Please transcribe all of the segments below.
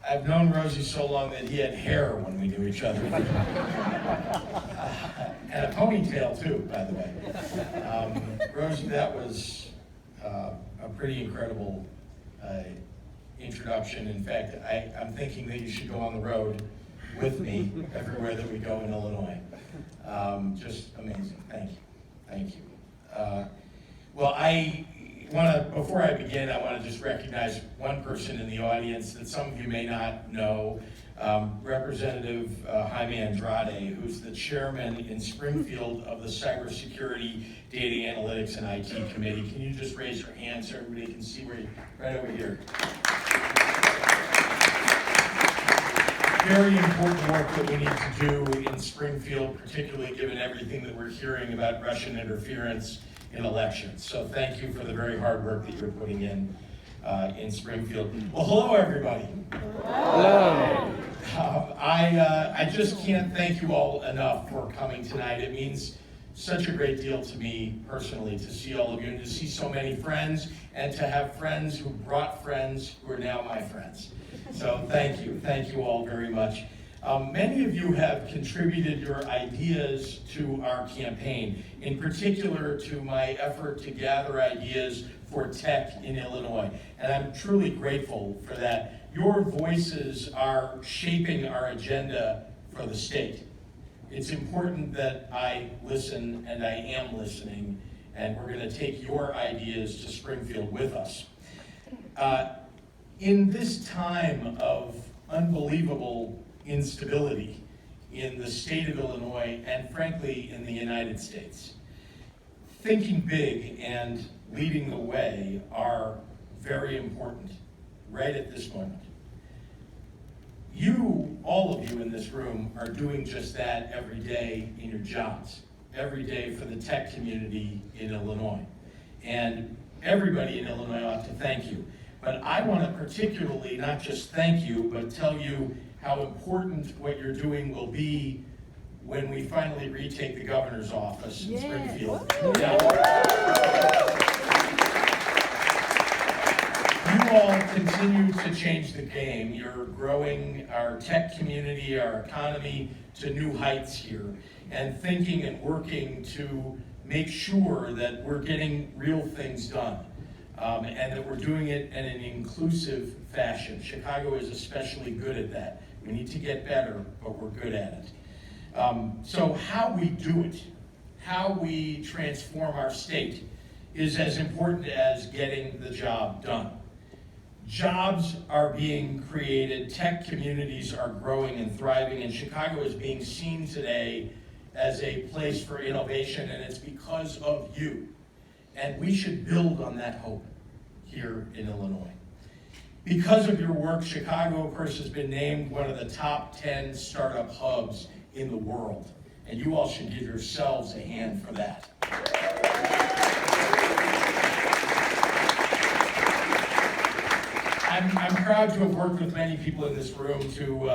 I've known Rosie so long that he had hair when we knew each other. And a ponytail too, by the way. Rosie, that was a pretty incredible introduction. In fact, I'm thinking that you should go on the road with me everywhere that we go in Illinois. Just amazing. Thank you. Thank you. Well, before I begin, I want to just recognize one person in the audience that some of you may not know, Representative Jaime Andrade, who's the chairman in Springfield of the Cybersecurity, Data Analytics, and IT Committee. Can you just raise your hand so everybody can see where right over here. Very important work that we need to do in Springfield, particularly given everything that we're hearing about Russian interference in elections. So thank you for the very hard work that you're putting in Springfield. Well, hello everybody. Hello. I just can't thank you all enough for coming tonight. It means such a great deal to me personally to see all of you and to see so many friends and to have friends who brought friends who are now my friends. So thank you all very much. Many of you have contributed your ideas to our campaign, in particular to my effort to gather ideas for tech in Illinois, and I'm truly grateful for that. Your voices are shaping our agenda for the state. It's important that I listen, and I am listening, and we're going to take your ideas to Springfield with us. In this time of unbelievable instability in the state of Illinois and frankly in the United States, thinking big and leading the way are very important right at this moment. You, all of you in this room, are doing just that every day in your jobs, every day for the tech community in Illinois. And everybody in Illinois ought to thank you. But I want to particularly not just thank you, but tell you how important what you're doing will be when we finally retake the governor's office in Springfield. Yeah. You all continue to change the game. You're growing our tech community, our economy to new heights here, and thinking and working to make sure that we're getting real things done. And that we're doing it in an inclusive fashion. Chicago is especially good at that. We need to get better, but we're good at it. So how we do it, how we transform our state, is as important as getting the job done. Jobs are being created, tech communities are growing and thriving, and Chicago is being seen today as a place for innovation, and it's because of you. And we should build on that hope here in Illinois. Because of your work, Chicago, of course, has been named one of the top 10 startup hubs in the world. And you all should give yourselves a hand for that. I'm proud to have worked with many people in this room to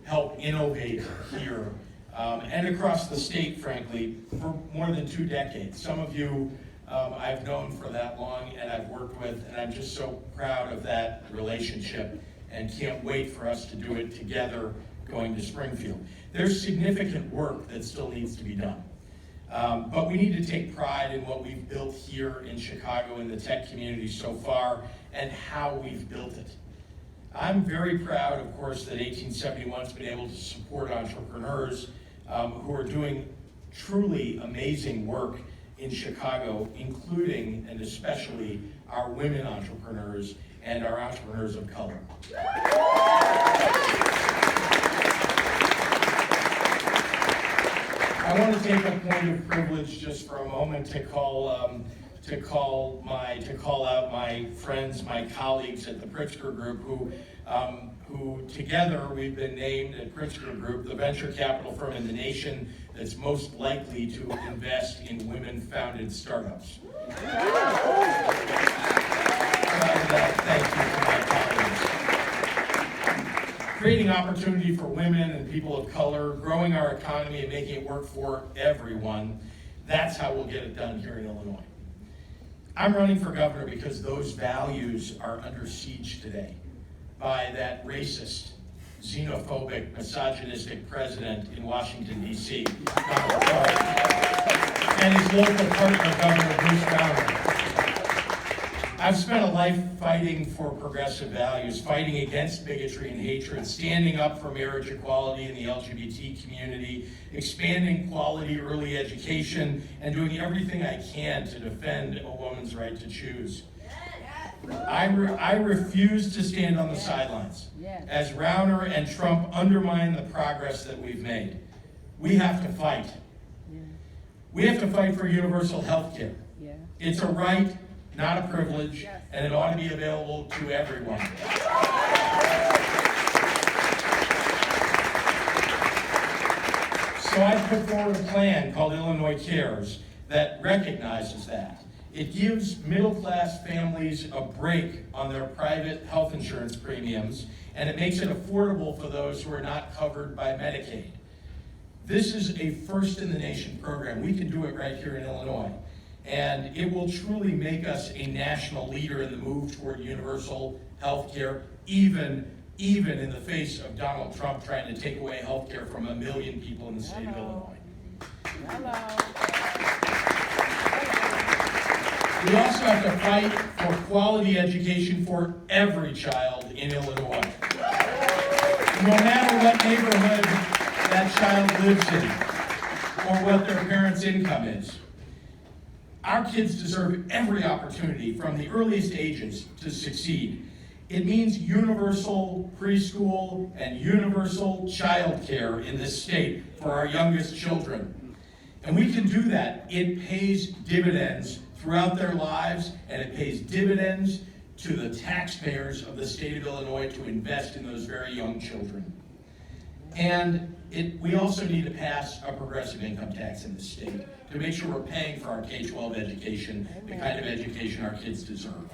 help innovate here and across the state, frankly, for more than 2 decades. Some of you I've known for that long and I've worked with, and I'm just so proud of that relationship and can't wait for us to do it together going to Springfield. There's significant work that still needs to be done. But we need to take pride in what we've built here in Chicago in the tech community so far and how we've built it. I'm very proud, of course, that 1871's been able to support entrepreneurs who are doing truly amazing work in Chicago, including and especially our women entrepreneurs and our entrepreneurs of color. I want to take a point of privilege just for a moment to call out my friends, my colleagues at the Pritzker Group, who together we've been named at Pritzker Group the venture capital firm in the nation that's most likely to invest in women-founded startups. Thank you to my colleagues. Creating opportunity for women and people of color, growing our economy and making it work for everyone, that's how we'll get it done here in Illinois. I'm running for governor because those values are under siege today. by that racist, xenophobic, misogynistic president in Washington, D.C., Donald Trump, and his local partner, Governor Bruce Rauner. I've spent a life fighting for progressive values, fighting against bigotry and hatred, standing up for marriage equality in the LGBT community, expanding quality early education, and doing everything I can to defend a woman's right to choose. I refuse to stand on the sidelines as Rauner and Trump undermine the progress that we've made. We have to fight. We have to fight for universal health care. It's a right, not a privilege, and it ought to be available to everyone. So I put forward a plan called Illinois Cares that recognizes that. It gives middle-class families a break on their private health insurance premiums, and it makes it affordable for those who are not covered by Medicaid. This is a first-in-the-nation program. We can do it right here in Illinois. And it will truly make us a national leader in the move toward universal health care, even in the face of Donald Trump trying to take away health care from 1 million people in the state of Illinois. We also have to fight for quality education for every child in Illinois. No matter what neighborhood that child lives in or what their parents' income is. Our kids deserve every opportunity from the earliest ages to succeed. It means universal preschool and universal child care in this state for our youngest children. And we can do that. It pays dividends throughout their lives, and it pays dividends to the taxpayers of the state of Illinois to invest in those very young children. And we also need to pass a progressive income tax in this state to make sure we're paying for our K-12 education, the kind of education our kids deserve.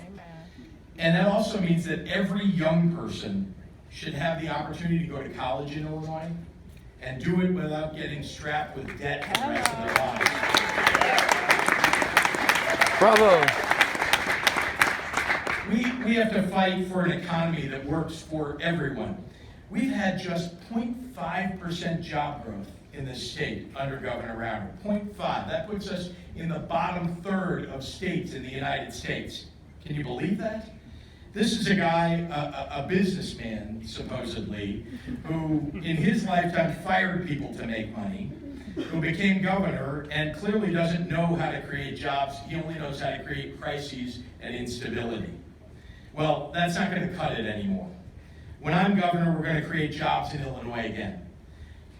And that also means that every young person should have the opportunity to go to college in Illinois and do it without getting strapped with debt for the rest of their lives. Bravo. We have to fight for an economy that works for everyone. We've had just 0.5% job growth in this state under Governor Rauner. 0.5. That puts us in the bottom third of states in the United States. Can you believe that? This is a guy, a businessman, supposedly, who in his lifetime fired people to make money, who became governor and clearly doesn't know how to create jobs. He only knows how to create crises and instability. Well, that's not going to cut it anymore. When I'm governor, we're going to create jobs in Illinois again.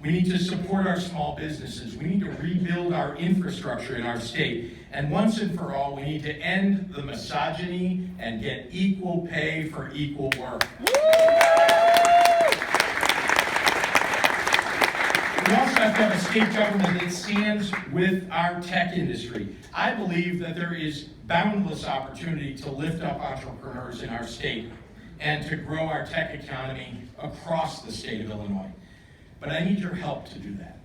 We need to support our small businesses. We need to rebuild our infrastructure in our state. And once and for all, we need to end the misogyny and get equal pay for equal work. We also have to have a state government that stands with our tech industry. I believe that there is boundless opportunity to lift up entrepreneurs in our state and to grow our tech economy across the state of Illinois. But I need your help to do that.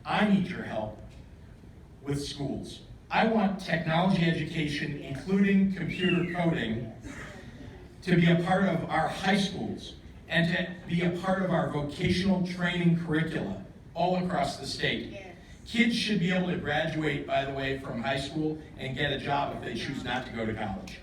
I need your help with schools. I want technology education, including computer coding, to be a part of our high schools and to be a part of our vocational training curricula all across the state. Yes. Kids should be able to graduate, by the way, from high school and get a job if they choose not to go to college.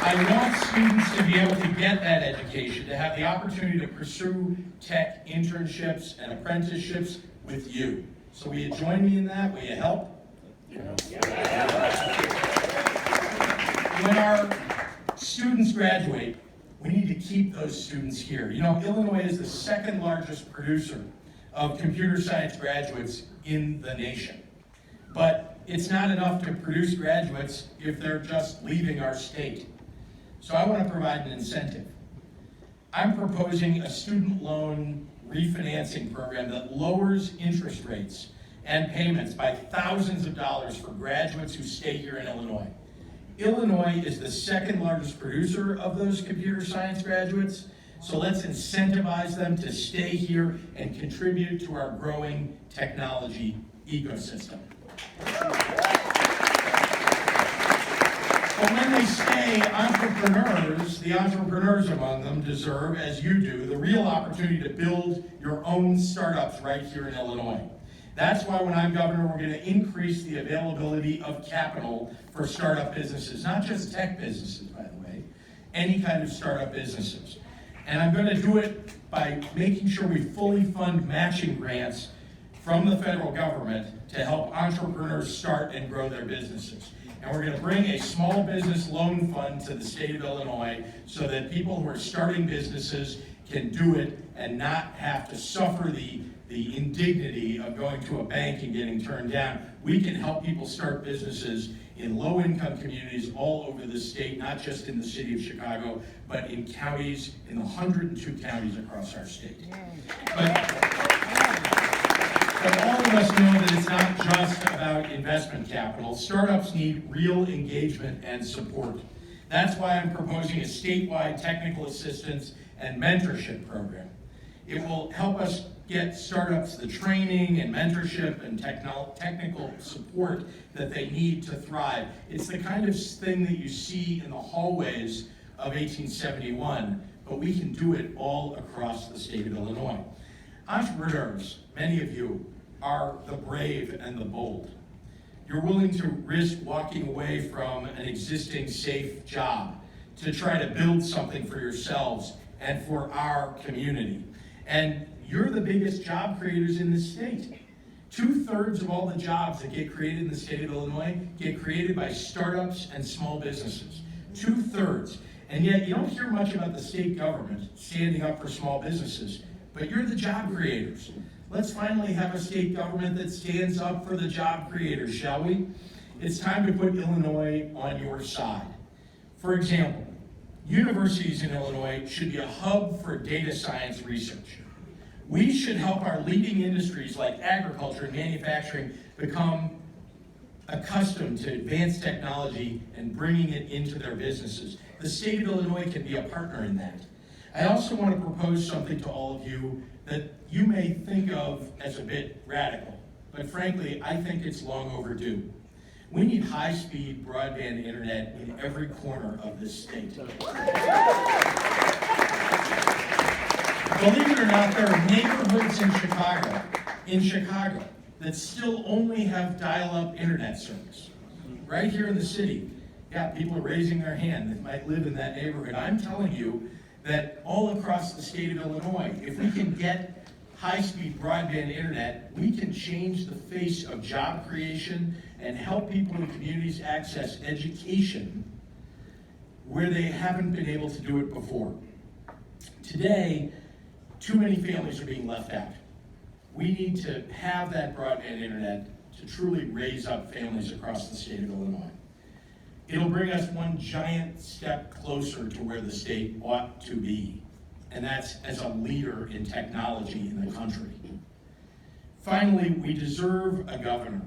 I want students to be able to get that education, to have the opportunity to pursue tech internships and apprenticeships with you. So will you join me in that? Will you help? When our students graduate, we need to keep those students here. You know, Illinois is the second largest producer of computer science graduates in the nation. But it's not enough to produce graduates if they're just leaving our state. So I want to provide an incentive. I'm proposing a student loan refinancing program that lowers interest rates and payments by thousands of dollars for graduates who stay here in Illinois. Illinois is the second largest producer of those computer science graduates, so let's incentivize them to stay here and contribute to our growing technology ecosystem. But when they stay, entrepreneurs, the entrepreneurs among them deserve, as you do, the real opportunity to build your own startups right here in Illinois. That's why when I'm governor, we're going to increase the availability of capital for startup businesses, not just tech businesses, by the way, any kind of startup businesses. And I'm going to do it by making sure we fully fund matching grants from the federal government to help entrepreneurs start and grow their businesses. And we're going to bring a small business loan fund to the state of Illinois so that people who are starting businesses can do it and not have to suffer the indignity of going to a bank and getting turned down. We can help people start businesses in low-income communities all over the state, not just in the city of Chicago, but in counties, in the 102 counties across our state. But all of us know that it's not just about investment capital. Startups need real engagement and support. That's why I'm proposing a statewide technical assistance and mentorship program. It will help us get startups the training and mentorship and technical support that they need to thrive. It's the kind of thing that you see in the hallways of 1871, but we can do it all across the state of Illinois. Entrepreneurs, many of you, are the brave and the bold. You're willing to risk walking away from an existing safe job to try to build something for yourselves and for our community. And you're the biggest job creators in the state. 2/3 of all the jobs that get created in the state of Illinois get created by startups and small businesses. 2/3. And yet you don't hear much about the state government standing up for small businesses, but you're the job creators. Let's finally have a state government that stands up for the job creators, shall we? It's time to put Illinois on your side. For example, universities in Illinois should be a hub for data science research. We should help our leading industries like agriculture and manufacturing become accustomed to advanced technology and bringing it into their businesses. The state of Illinois can be a partner in that. I also want to propose something to all of you that you may think of as a bit radical, but frankly, I think it's long overdue. We need high-speed broadband internet in every corner of this state. Believe it or not, there are neighborhoods in Chicago, that still only have dial-up internet service. Right here in the city, yeah, people are raising their hand that might live in that neighborhood. I'm telling you that all across the state of Illinois, if we can get high-speed broadband internet, we can change the face of job creation and help people in communities access education where they haven't been able to do it before. Today, too many families are being left out. We need to have that broadband internet to truly raise up families across the state of Illinois. It'll bring us one giant step closer to where the state ought to be, and that's as a leader in technology in the country. Finally, we deserve a governor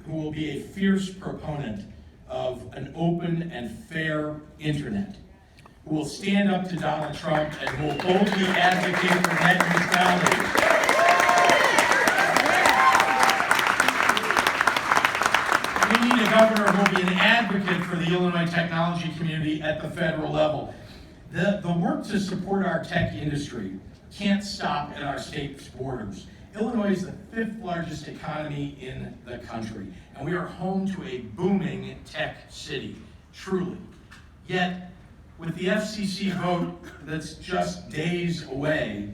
who will be a fierce proponent of an open and fair internet, who will stand up to Donald Trump and who will boldly advocate for net neutrality. We need a governor who will be an advocate for the Illinois technology community at the federal level. The work to support our tech industry can't stop at our state's borders. Illinois is the 5th largest economy in the country, and we are home to a booming tech city, truly. Yet, with the FCC vote that's just days away,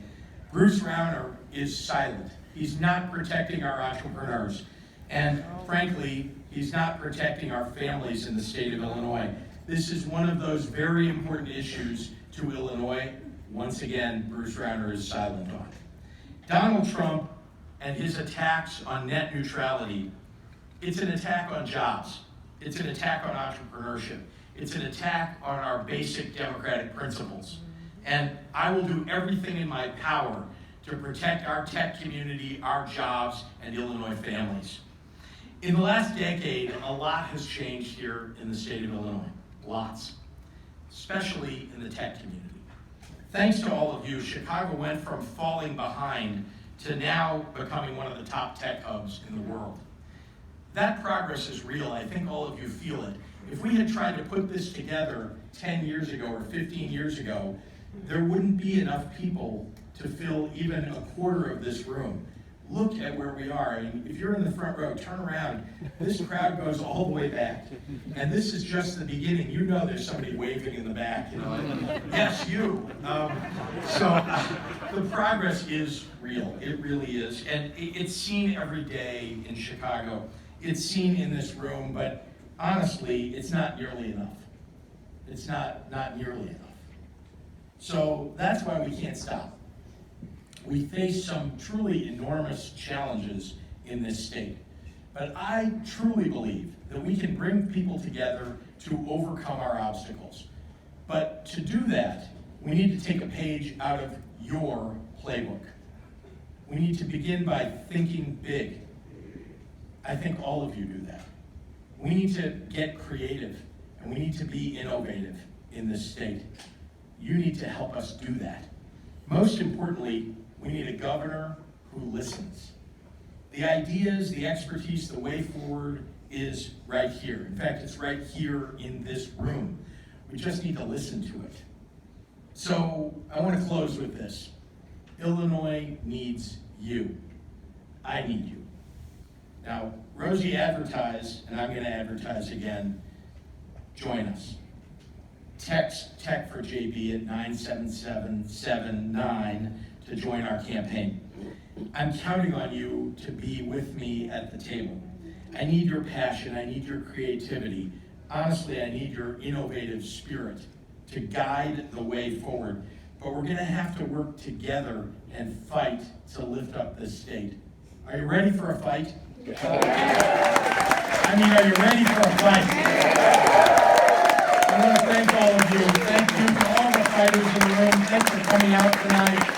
Bruce Rauner is silent. He's not protecting our entrepreneurs, and frankly, he's not protecting our families in the state of Illinois. This is one of those very important issues to Illinois. Once again, Bruce Rauner is silent on. Donald Trump and his attacks on net neutrality, it's an attack on jobs. It's an attack on entrepreneurship. It's an attack on our basic democratic principles. And I will do everything in my power to protect our tech community, our jobs, and Illinois families. In the last decade, a lot has changed here in the state of Illinois. Lots. Especially in the tech community. Thanks to all of you, Chicago went from falling behind to now becoming one of the top tech hubs in the world. That progress is real. I think all of you feel it. If we had tried to put this together 10 years ago or 15 years ago, there wouldn't be enough people to fill even a quarter of this room. Look at where we are. And if you're in the front row, turn around. This crowd goes all the way back. And this is just the beginning. You know there's somebody waving in the back, you know. Yes, you. The progress is real. It really is. And it's seen every day in Chicago. It's seen in this room, but honestly, it's not nearly enough. It's not nearly enough. So that's why we can't stop. We face some truly enormous challenges in this state. But I truly believe that we can bring people together to overcome our obstacles. But to do that, we need to take a page out of your playbook. We need to begin by thinking big. I think all of you do that. We need to get creative, and we need to be innovative in this state. You need to help us do that. Most importantly, we need a governor who listens. The ideas, the expertise, the way forward is right here. In fact, it's right here in this room. We just need to listen to it. So I want to close with this. Illinois needs you. I need you. Now, Rosie advertised, and I'm going to advertise again. Join us. Text Tech for JB at 97779 to join our campaign. I'm counting on you to be with me at the table. I need your passion, I need your creativity. Honestly, I need your innovative spirit to guide the way forward. But we're going to have to work together and fight to lift up this state. Are you ready for a fight? I mean, are you ready for a fight? I want to thank all of you. Thank you to all the fighters in the room. Thanks for coming out tonight.